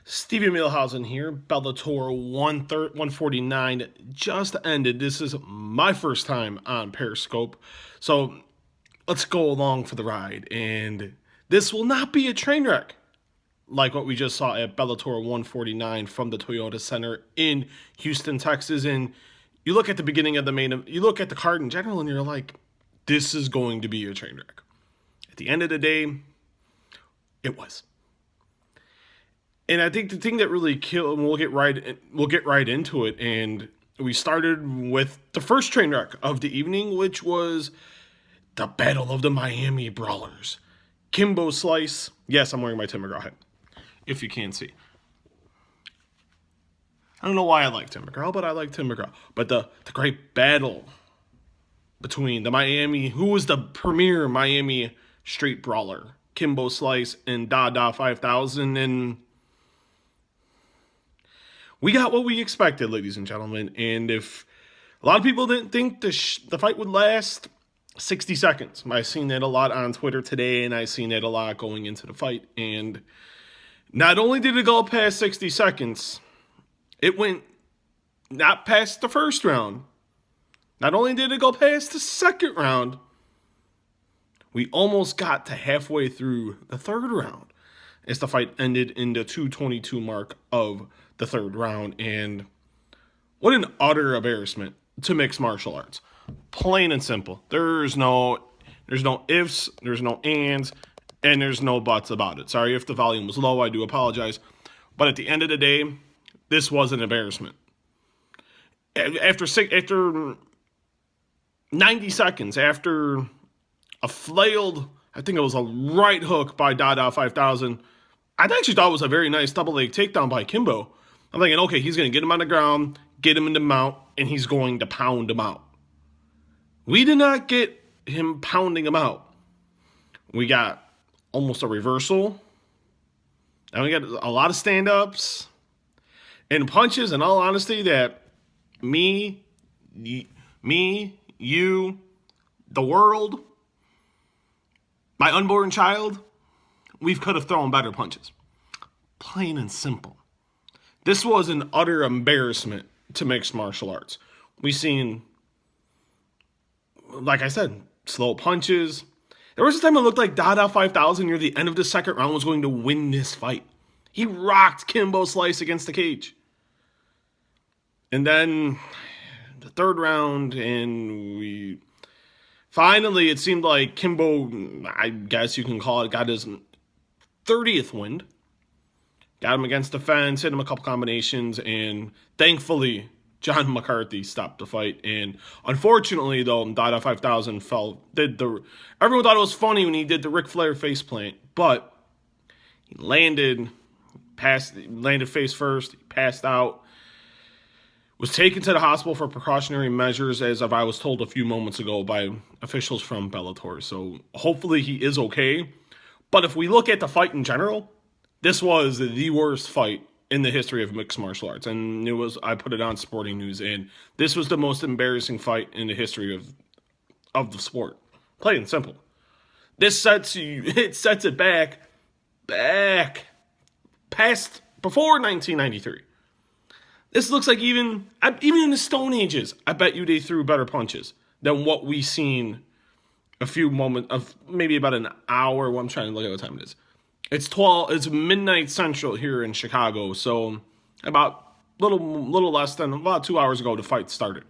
Stevie Milhausen here. Bellator 149 just ended. This is my first time on Periscope. So let's go along for the ride. And this will not be a train wreck like what we just saw at Bellator 149 from the Toyota Center in Houston, Texas. And you look at the beginning of you look at the card in general, and you're like, this is going to be a train wreck. At the end of the day, it was. And I think the thing that really killed, and we'll get right into it. And we started with the first train wreck of the evening, which was the Battle of the Miami Brawlers. Kimbo Slice. Yes, I'm wearing my Tim McGraw hat, if you can't see. I don't know why I like Tim McGraw, but I like Tim McGraw. But the great battle between who was the premier Miami street brawler, Kimbo Slice and Dada 5000, and we got what we expected, ladies and gentlemen. And if a lot of people didn't think the fight would last 60 seconds, I've seen that a lot on Twitter today, and I've seen that a lot going into the fight. And not only did it go past 60 seconds, it went not past the first round. Not only did it go past the second round, we almost got to halfway through the third round as the fight ended in the 2:22 mark of the third round. And what an utter embarrassment to mixed martial arts. Plain and simple. There's no ifs, there's no ands, and there's no buts about it. Sorry if the volume was low, I do apologize. But at the end of the day, this was an embarrassment. After 90 seconds, after a flailed, I think it was a right hook by Dada 5000, I actually thought it was a very nice double leg takedown by Kimbo. I'm thinking, okay, he's going to get him on the ground, get him in the mount, and he's going to pound him out. We did not get him pounding him out. We got almost a reversal. And we got a lot of stand-ups and punches, in all honesty, that me, you, the world, my unborn child, we could have thrown better punches. Plain and simple. This was an utter embarrassment to mixed martial arts. We've seen, like I said, slow punches. There was a time it looked like Dada 5000 near the end of the second round was going to win this fight. He rocked Kimbo Slice against the cage. And then the third round, and finally, it seemed like Kimbo, I guess you can call it, got his 30th win. Got him against the fence, hit him a couple combinations, and thankfully, John McCarthy stopped the fight. And unfortunately, though, Dada 5000 everyone thought it was funny when he did the Ric Flair face plant, but he landed face first, he passed out, was taken to the hospital for precautionary measures, as I was told a few moments ago by officials from Bellator. So hopefully he is okay. But if we look at the fight in general, this was the worst fight in the history of mixed martial arts. And I put it on Sporting News, and this was the most embarrassing fight in the history of the sport. Plain and simple. This sets it back past before 1993. This looks like even in the Stone Ages, I bet you they threw better punches than what we seen a few moments of, maybe about an hour. Well, I'm trying to look at what time it is. It's midnight central here in Chicago, so about little less than about 2 hours ago the fight started.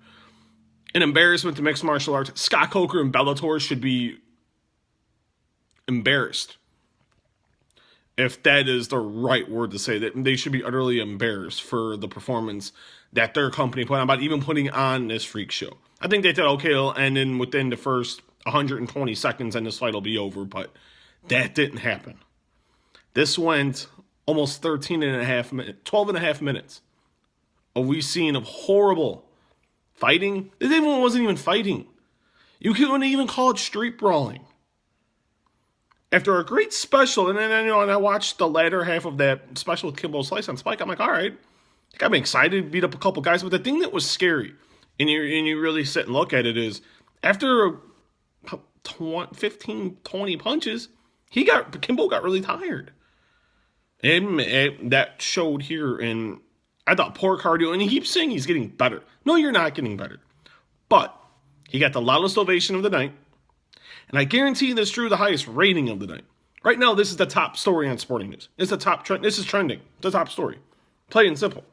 An embarrassment to mixed martial arts. Scott Coker and Bellator should be embarrassed, if that is the right word to say. That they should be utterly embarrassed for the performance that their company put on, about even putting on this freak show. I think they thought, okay, it'll end in within the first 120 seconds and this fight will be over, but that didn't happen. This went almost 12 and a half minutes of we seen of horrible fighting. This wasn't even fighting. You couldn't even call it street brawling. After a great special, and then and I watched the latter half of that special with Kimbo Slice on Spike, I'm like, all right, got me excited, beat up a couple guys. But the thing that was scary, and you really sit and look at it, is after 15, 20 punches, Kimbo got really tired. And that showed here, and I thought poor cardio, and he keeps saying he's getting better. No, you're not getting better. But he got the loudest ovation of the night, and I guarantee this drew the highest rating of the night. Right now, this is the top story on Sporting News. It's the top trend. This is trending. The top story. Plain and simple.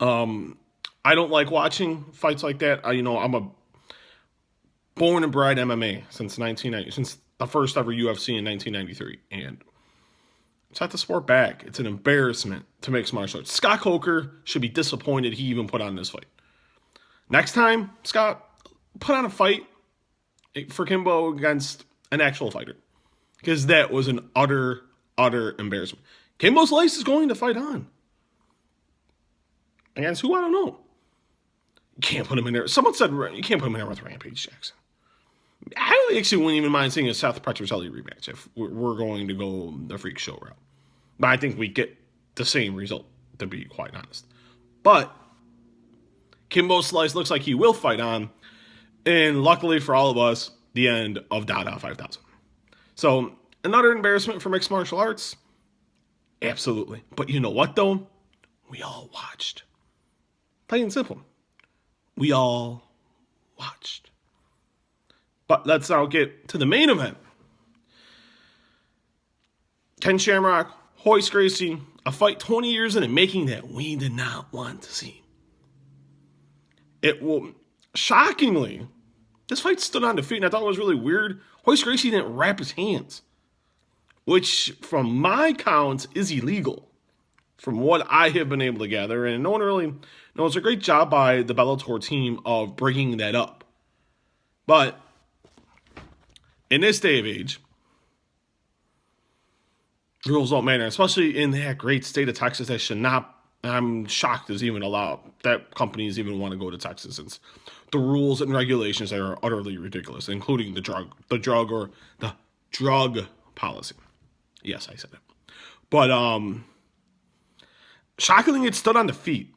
I don't like watching fights like that. I'm a born and bred MMA since the first ever UFC in 1993, and set the sport back. It's an embarrassment to mixed martial arts. Scott Coker should be disappointed he even put on this fight. Next time, Scott, put on a fight for Kimbo against an actual fighter, because that was an utter embarrassment. Kimbo Slice is going to fight on. Against who? I don't know. You can't put him in there. Someone said you can't put him in there with Rampage Jackson. I actually wouldn't even mind seeing a Seth Petrozelli rematch if we're going to go the freak show route. But I think we get the same result, to be quite honest. But Kimbo Slice looks like he will fight on. And luckily for all of us, the end of Dada 5000. So, another embarrassment for mixed martial arts? Absolutely. But you know what, though? We all watched. Plain and simple. We all watched. But let's now get to the main event. Ken Shamrock, Royce Gracie, a fight 20 years in and making that we did not want to see. It will, shockingly, this fight stood on defeat, and I thought it was really weird. Royce Gracie didn't wrap his hands, which, from my counts, is illegal, from what I have been able to gather. And no one really knows. A great job by the Bellator team of bringing that up. But in this day of age, rules don't matter, especially in that great state of Texas. That should not. I'm shocked is even allowed that companies even want to go to Texas, since the rules and regulations are utterly ridiculous, including the drug policy. Yes, I said it. But shockingly, it stood on the feet.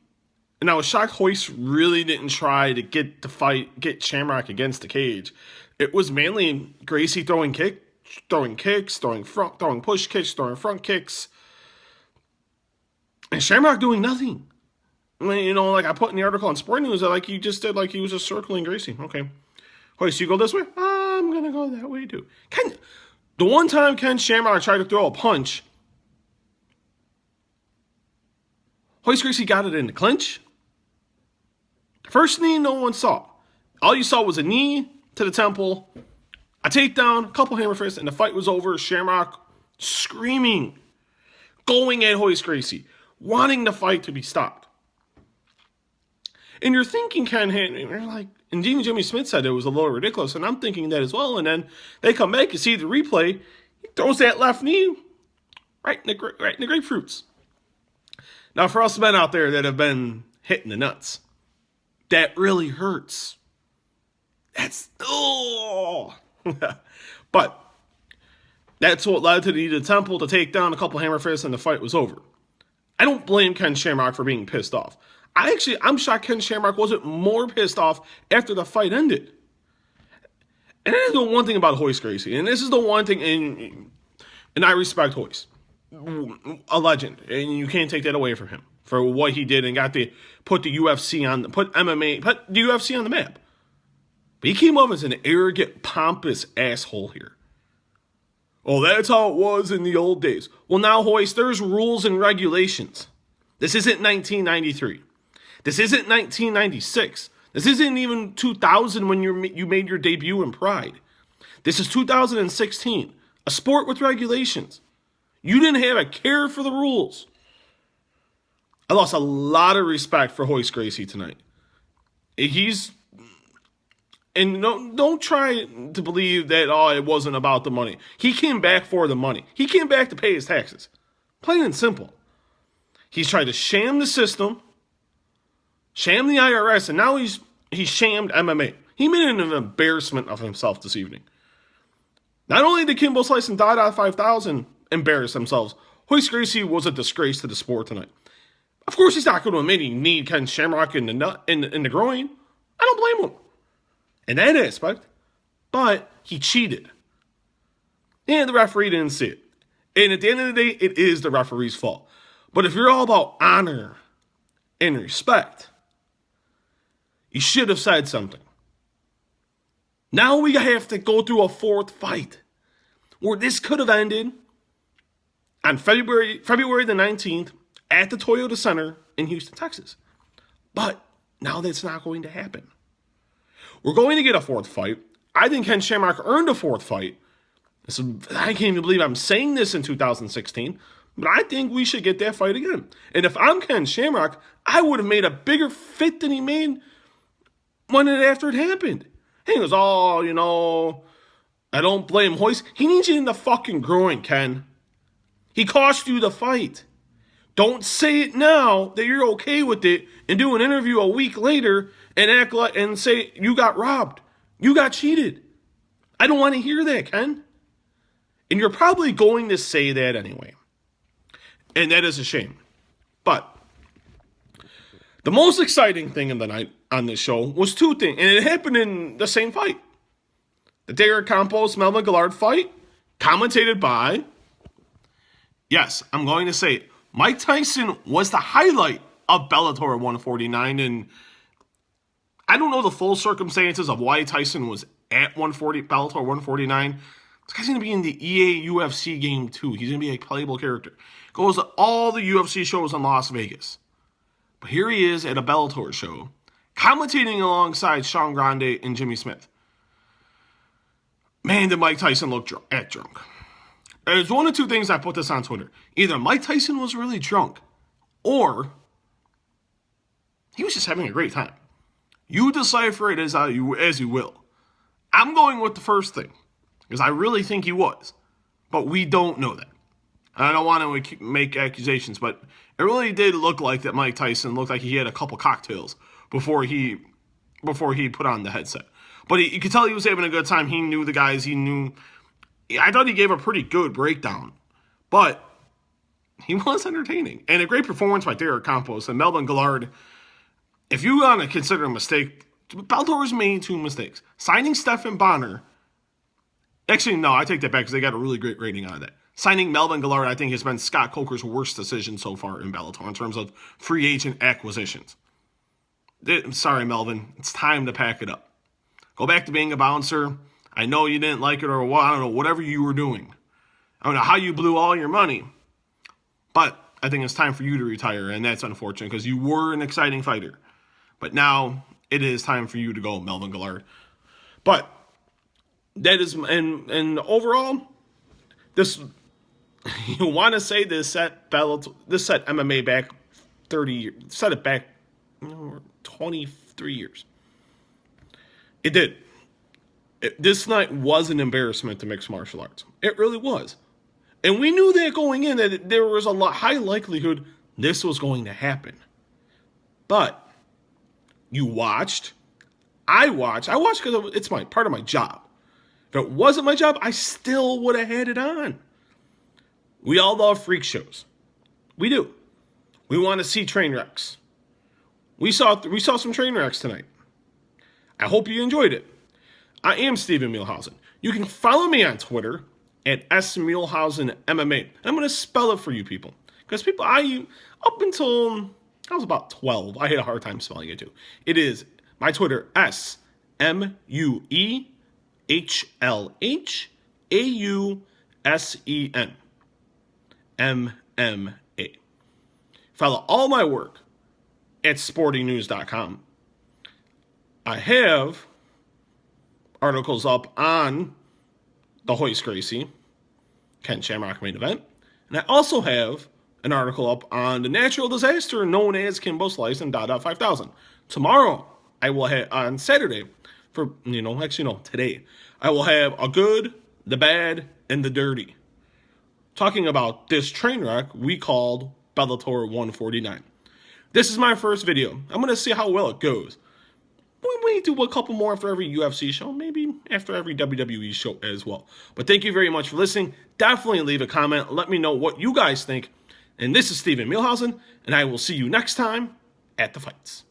And I was shocked Royce really didn't try to get Shamrock against the cage. It was mainly Gracie throwing kicks, throwing push kicks, throwing front kicks. And Shamrock doing nothing. I mean, like I put in the article on Sporting News, like he just did, like he was just circling Gracie. Okay. Royce, you go this way? I'm going to go that way too. The one time Ken Shamrock tried to throw a punch, Royce Gracie got it in the clinch. The first knee no one saw. All you saw was a knee to the temple, a takedown, a couple hammer fists, and the fight was over. Shamrock screaming, going at Royce Gracie, wanting the fight to be stopped. And you're thinking, you're like, and even Jimmy Smith said it was a little ridiculous, and I'm thinking that as well. And then they come back, you see the replay, he throws that left knee right in the grapefruits. Now, for us men out there that have been hitting the nuts, that really hurts. But that's what led to the temple to take down a couple hammer fists, and the fight was over. I don't blame Ken Shamrock for being pissed off. I'm shocked Ken Shamrock wasn't more pissed off after the fight ended. And that is the one thing about Royce Gracie, and this is the one thing, and I respect Royce, a legend, and you can't take that away from him for what he did and got to put the UFC on the map. But he came off as an arrogant, pompous asshole here. Oh, that's how it was in the old days. Well, now, Royce, there's rules and regulations. This isn't 1993. This isn't 1996. This isn't even 2000 when you made your debut in Pride. This is 2016. A sport with regulations. You didn't have a care for the rules. I lost a lot of respect for Royce Gracie tonight. And don't try to believe that, it wasn't about the money. He came back for the money. He came back to pay his taxes. Plain and simple. He's tried to sham the system, sham the IRS, and now he's shamed MMA. He made an embarrassment of himself this evening. Not only did Kimbo Slice and Dada 5000 embarrass themselves, Royce Gracie was a disgrace to the sport tonight. Of course, he's not going to admit he need Ken Shamrock in the groin. I don't blame him in that aspect, but he cheated. And the referee didn't see it. And at the end of the day, it is the referee's fault. But if you're all about honor and respect, you should have said something. Now we have to go through a fourth fight where this could have ended on February the 19th at the Toyota Center in Houston, Texas. But now that's not going to happen. We're going to get a fourth fight. I think Ken Shamrock earned a fourth fight. So I can't even believe I'm saying this in 2016, but I think we should get that fight again. And if I'm Ken Shamrock, I would have made a bigger fit than he made after it happened. He goes, I don't blame Royce. He needs you in the fucking groin, Ken. He cost you the fight. Don't say it now that you're okay with it and do an interview a week later and act like and say you got robbed. You got cheated. I don't want to hear that, Ken. And you're probably going to say that anyway. And that is a shame. But the most exciting thing of the night on this show was two things. And it happened in the same fight. The Derek Campos Melvin Guillard fight, commentated by, yes, I'm going to say it, Mike Tyson was the highlight of Bellator 149. And I don't know the full circumstances of why Tyson was at Bellator 149. This guy's going to be in the EA UFC game too. He's going to be a playable character. Goes to all the UFC shows in Las Vegas. But here he is at a Bellator show, commentating alongside Sean Grande and Jimmy Smith. Man, did Mike Tyson look drunk. There's one of two things I put this on Twitter. Either Mike Tyson was really drunk, or he was just having a great time. You decipher it as you will. I'm going with the first thing, because I really think he was. But we don't know that. I don't want to make accusations, but it really did look like that Mike Tyson looked like he had a couple cocktails before he put on the headset. But you could tell he was having a good time. He knew the guys. I thought he gave a pretty good breakdown. But he was entertaining. And a great performance by Derek Campos and Melvin Guillard. If you want to consider a mistake, Bellator's made two mistakes. Signing Stephan Bonner. Actually, no, I take that back because they got a really great rating out of that. Signing Melvin Guillard, I think, has been Scott Coker's worst decision so far in Bellator in terms of free agent acquisitions. Sorry, Melvin. It's time to pack it up. Go back to being a bouncer. I know you didn't like it or I don't know, whatever you were doing. I don't know how you blew all your money. But I think it's time for you to retire, and that's unfortunate because you were an exciting fighter. But now it is time for you to go, Melvin Guillard. But that is, and overall, this, you want to say this set MMA back 30 years, set it back 23 years. It did. This night was an embarrassment to mixed martial arts. It really was. And we knew that going in, that there was a high likelihood this was going to happen. But you watched. I watched because it's part of my job. If it wasn't my job, I still would have had it on. We all love freak shows. We do. We want to see train wrecks. We saw some train wrecks tonight. I hope you enjoyed it. I am Steven Mielhausen. You can follow me on Twitter at @SMielhausenMMA. I'm going to spell it for you people. Because up until I was about 12, I had a hard time spelling it too. It is my Twitter, SMUEHLHAUSEN. MMA. Follow all my work at sportingnews.com. I have articles up on the Royce Gracie, Ken Shamrock main event. And I also have an article up on the natural disaster known as Kimbo Slice and Dada 5000. Tomorrow, I will have, on Saturday, today, I will have a good, the bad, and the dirty. Talking about this train wreck we called Bellator 149. This is my first video. I'm going to see how well it goes. We may do a couple more after every UFC show, maybe after every WWE show as well. But thank you very much for listening. Definitely leave a comment. Let me know what you guys think. And this is Steven Mielhausen, and I will see you next time at the fights.